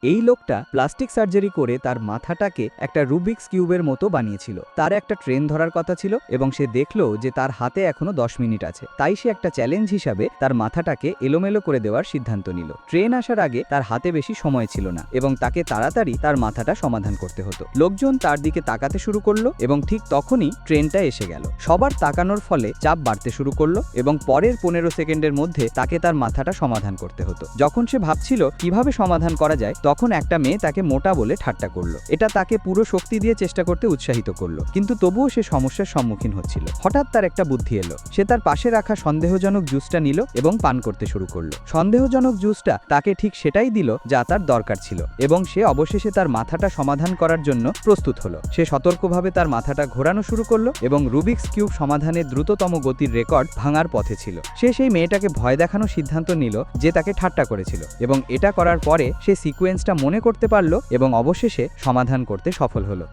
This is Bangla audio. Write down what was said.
এই লোকটা প্লাস্টিক সার্জারি করে তার মাথাটাকে একটা রুবিক্স কিউবের মতো বানিয়েছিল। তার একটা ট্রেন ধরার কথা ছিল এবং সে দেখল যে তার হাতে এখনো 10 মিনিট আছে। তাই সে একটা চ্যালেঞ্জ হিসাবে তার মাথাটাকে এলোমেলো করে দেওয়ার সিদ্ধান্ত নিল। ট্রেন আসার আগে তার হাতে বেশি সময় ছিল না এবং তাকে তাড়াতাড়ি তার মাথাটা সমাধান করতে হতো। লোকজন তার দিকে তাকাতে শুরু করলো এবং ঠিক তখনই ট্রেনটা এসে গেল। সবার তাকানোর ফলে চাপ বাড়তে শুরু করলো এবং পরের 15 সেকেন্ডের মধ্যে তাকে তার মাথাটা সমাধান করতে হতো। যখন সে ভাবছিল কিভাবে সমাধান করা যায়, তখন একটা মেয়ে তাকে মোটা বলে ঠাট্টা করলো। এটা তাকে পুরো শক্তি দিয়ে চেষ্টা করতে উৎসাহিত করলো, কিন্তু তবুও সে সমস্যার সম্মুখীন হচ্ছিল। হঠাৎ তার একটা বুদ্ধি এলো। সে তার পাশে রাখা সন্দেহজনক জুসটা নিল এবং পান করতে শুরু করলো। সন্দেহজনক জুসটা তাকে ঠিক সেটাই দিল যা তার দরকার ছিল এবং সে অবশেষে তার মাথাটা সমাধান করার জন্য প্রস্তুত হলো। সে সতর্কভাবে তার মাথাটা ঘোরানো শুরু করলো এবং রুবিক্স কিউব সমাধানের দ্রুততম গতির রেকর্ড ভাঙার পথে ছিল। সে সেই মেয়েটাকে ভয় দেখানোর সিদ্ধান্ত নিল যে তাকে ঠাট্টা করেছিল এবং এটা করার পরে সে সিকোয়েন্সটা মনে করতে পারল এবং অবশেষে সমাধান করতে সফল হলো।